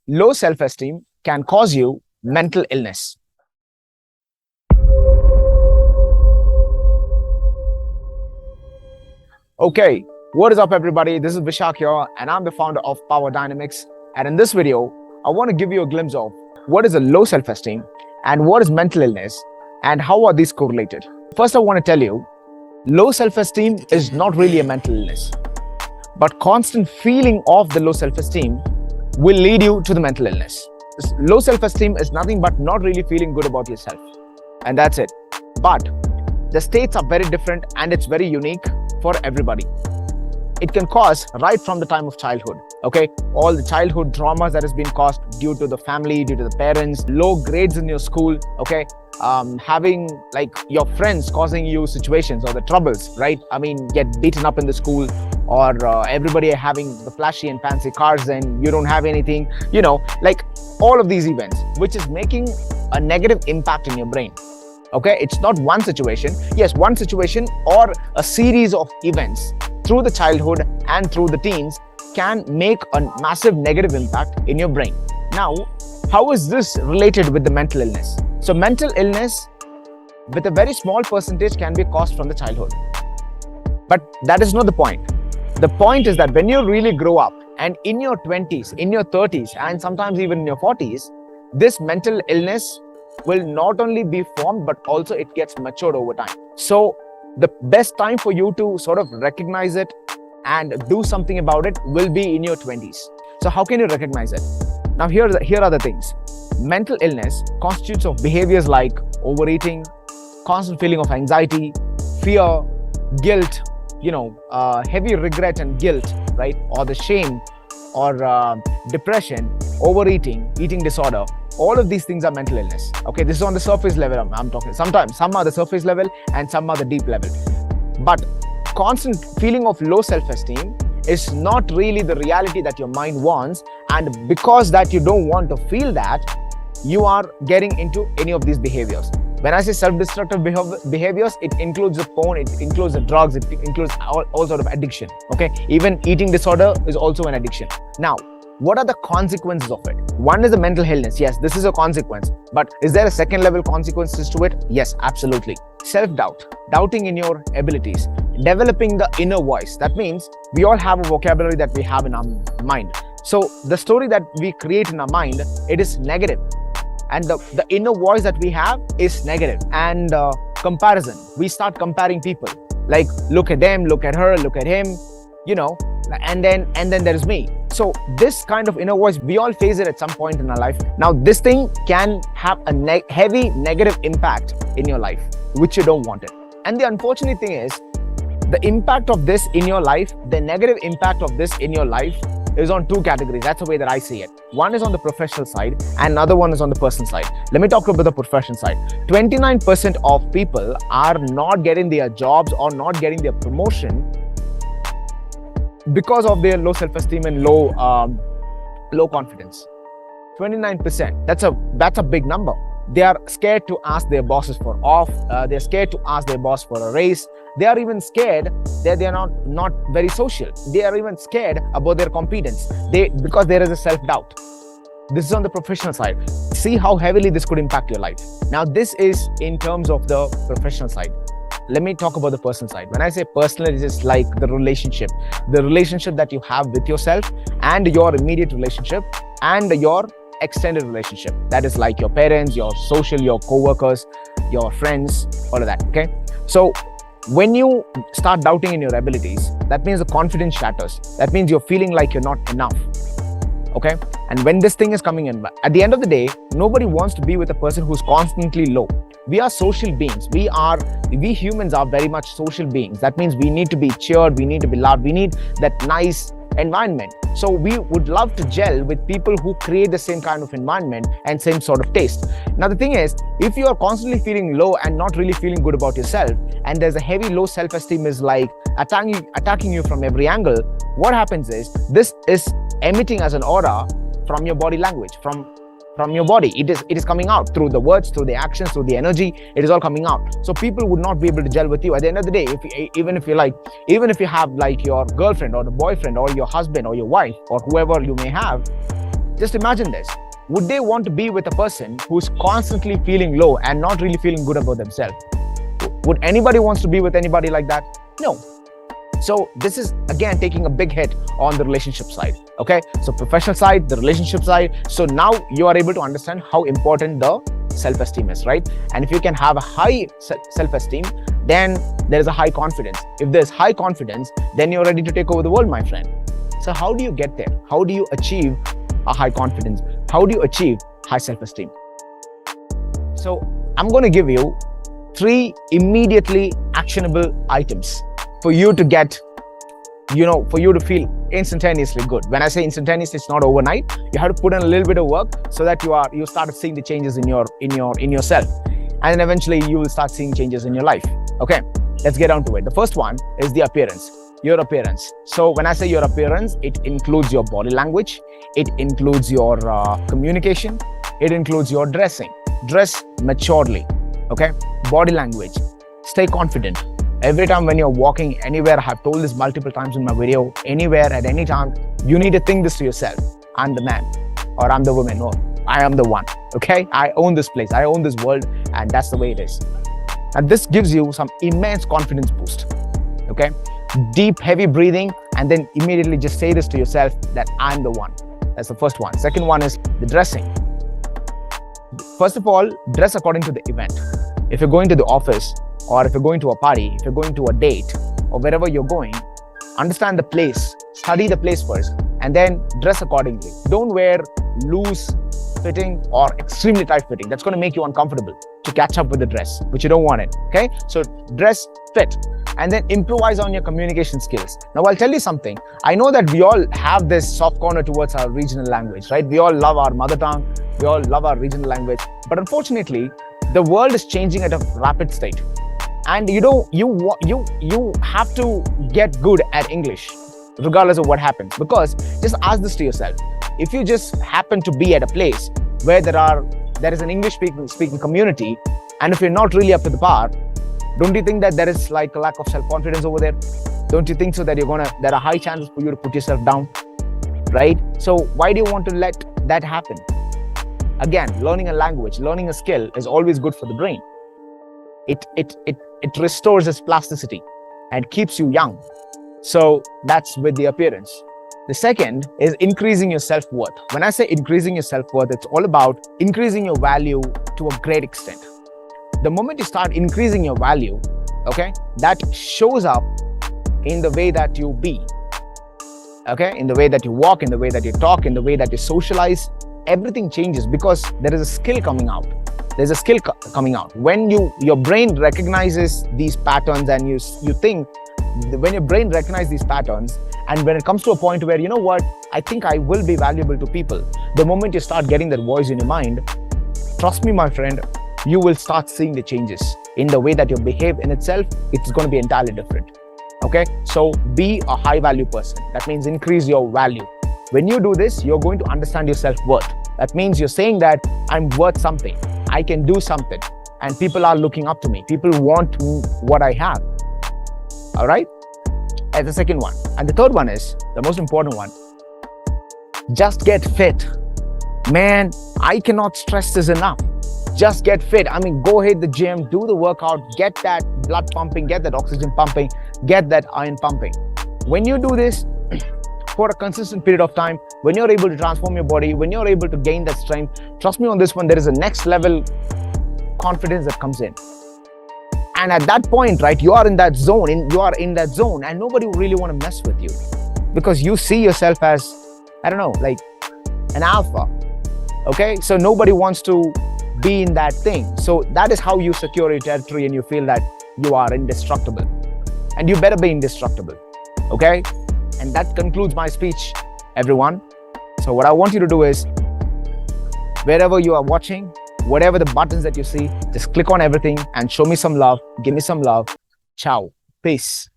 Low self-esteem can cause you mental illness. Okay, what is up everybody? This is Vishak here and I'm the founder of Power Dynamics. And in this video, I want to give you a glimpse of what is a low self-esteem and what is mental illness and how are these correlated. First, I want to tell you, low self-esteem is not really a mental illness, but constant feeling of the low self-esteem will lead you to the mental illness. Low self-esteem is nothing but not really feeling good about yourself. And that's it. But the states are very different and it's very unique for everybody. It can cause right from the time of childhood, okay? All the childhood traumas that has been caused due to the family, due to the parents, low grades in your school, okay? Having like your friends causing you situations or the troubles, right? I mean, get beaten up in the school, or everybody having the flashy and fancy cars and you don't have anything, like all of these events, which is making a negative impact in your brain. Okay, it's not one situation. Yes, one situation or a series of events through the childhood and through the teens can make a massive negative impact in your brain. Now, how is this related with the mental illness? So mental illness with a very small percentage can be caused from the childhood. But that is not the point. The point is that when you really grow up and in your 20s, in your 30s, and sometimes even in your 40s, this mental illness will not only be formed, but also it gets matured over time. So the best time for you to sort of recognize it and do something about it will be in your 20s. So how can you recognize it? Now here are the things. Mental illness constitutes of behaviors like overeating, constant feeling of anxiety, fear, guilt, heavy regret and guilt, right? Or the shame, or depression, overeating, eating disorder. All of these things are mental illness. Okay, this is on the surface level I'm talking. Sometimes some are the surface level and some are the deep level. But constant feeling of low self-esteem is not really the reality that your mind wants, and because that you don't want to feel that, you are getting into any of these behaviors. When I say self-destructive behaviors, it includes the porn, it includes the drugs, it includes all sort of addiction. Okay, even eating disorder is also an addiction. Now, what are the consequences of it? One is a mental illness. Yes, this is a consequence. But is there a second level consequences to it? Yes, absolutely. Self-doubt, doubting in your abilities, developing the inner voice. That means we all have a vocabulary that we have in our mind. So the story that we create in our mind, it is negative. And the inner voice that we have is negative. And comparison, we start comparing people. Like, look at them, look at her, look at him, and then there is me. So this kind of inner voice, we all face it at some point in our life. Now this thing can have a heavy negative impact in your life, which you don't want it. And the unfortunate thing is, the impact of this in your life, the negative impact of this in your life is on two categories. That's the way that I see it. One is on the professional side and another one is on the personal side. Let me talk about the professional side. 29% of people are not getting their jobs or not getting their promotion because of their low self-esteem and low confidence. 29%. That's a big number. They are scared to ask their bosses for off. They're scared to ask their boss for a raise. They are even scared that they are not very social. They are even scared about their competence. Because there is a self-doubt. This is on the professional side. See how heavily this could impact your life. Now, this is in terms of the professional side. Let me talk about the personal side. When I say personal, it is like the relationship that you have with yourself and your immediate relationship and your extended relationship. That is like your parents, your social, your co-workers, your friends, all of that, okay? So when you start doubting in your abilities, that means the confidence shatters. That means you're feeling like you're not enough, okay? And when this thing is coming in, at the end of the day, nobody wants to be with a person who's constantly low. We are social beings. We humans are very much social beings. That means we need to be cheered, we need to be loved, we need that nice environment. So we would love to gel with people who create the same kind of environment and same sort of taste. Now the thing is, if you are constantly feeling low and not really feeling good about yourself, and there's a heavy low self-esteem is like attacking you from every angle, what happens is, this is emitting as an aura from your body language, from your body. It is coming out through the words, through the actions, through the energy. It is all coming out. So people would not be able to gel with you. At the end of the day, even if you have like your girlfriend or the boyfriend or your husband or your wife or whoever you may have, Just imagine this. Would they want to be with a person who's constantly feeling low and not really feeling good about themselves? Would anybody wants to be with anybody like that? No. So this is again taking a big hit on the relationship side. Okay, so professional side, the relationship side. So now you are able to understand how important the self-esteem is, right? And if you can have a high self-esteem, then there is a high confidence. If there's high confidence, then you're ready to take over the world, my friend. So how do you get there? How do you achieve a high confidence? How do you achieve high self-esteem? So I'm going to give you 3 immediately actionable items for you to get, for you to feel instantaneously good. When I say instantaneously, it's not overnight. You have to put in a little bit of work so that you start seeing the changes in yourself, and then eventually you will start seeing changes in your life. Okay, let's get down to it. The first one is the appearance. Your appearance. So when I say your appearance, it includes your body language, it includes your communication, it includes your dressing. Dress maturely. Okay, body language. Stay confident. Every time when you're walking anywhere, I have told this multiple times in my video, anywhere at any time, you need to think this to yourself. I'm the man, or I'm the woman. No, I am the one. Okay, I own this place, I own this world, and that's the way it is. And this gives you some immense confidence boost. Okay, deep, heavy breathing, and then immediately just say this to yourself that I'm the one. That's the first one. Second one is the dressing. First of all, dress according to the event. If you're going to the office, or if you're going to a party, if you're going to a date, or wherever you're going, understand the place, study the place first, and then dress accordingly. Don't wear loose fitting or extremely tight fitting. That's going to make you uncomfortable to catch up with the dress, which you don't want it. Okay, so dress fit, and then improvise on your communication skills. Now I'll tell you something. I know that we all have this soft corner towards our regional language, right? We all love our mother tongue, we all love our regional language, but unfortunately the world is changing at a rapid state, and you have to get good at English regardless of what happens. Because just ask this to yourself. If you just happen to be at a place where there is an English speaking community, and if you're not really up to the par, don't you think that there is like a lack of self-confidence over there? Don't you think so that there are high chances for you to put yourself down, right? So why do you want to let that happen? Again, learning a language, learning a skill is always good for the brain. It restores its plasticity and keeps you young. So that's with the appearance. The second is increasing your self-worth. When I say increasing your self-worth, it's all about increasing your value to a great extent. The moment you start increasing your value, okay, that shows up in the way that you be, okay, in the way that you walk, in the way that you talk, in the way that you socialize. Everything changes because there is a skill coming out. There's a skill coming out. When your brain recognizes these patterns, and you think, when your brain recognizes these patterns, and when it comes to a point where, you know what, I think I will be valuable to people, the moment you start getting that voice in your mind, trust me, my friend, you will start seeing the changes in the way that you behave in itself. It's going to be entirely different. Okay, so be a high value person. That means increase your value. When you do this, you're going to understand your self-worth. That means you're saying that I'm worth something, I can do something, and people are looking up to me. People want what I have. All right, that's the second one. And the third one is the most important one. Just get fit. Man, I cannot stress this enough. Just get fit. I mean, go hit the gym, do the workout, get that blood pumping, get that oxygen pumping, get that iron pumping. When you do this for a consistent period of time, when you're able to transform your body, when you're able to gain that strength, trust me on this one, there is a next level confidence that comes in. And at that point, right, you are in that zone, and nobody will really want to mess with you because you see yourself as, I don't know, like an alpha. Okay, so nobody wants to be in that thing. So that is how you secure your territory and you feel that you are indestructible, and you better be indestructible. Okay, and that concludes my speech, everyone. So what I want you to do is, wherever you are watching, whatever the buttons that you see, just click on everything and show me some love. Give me some love. Ciao. Peace.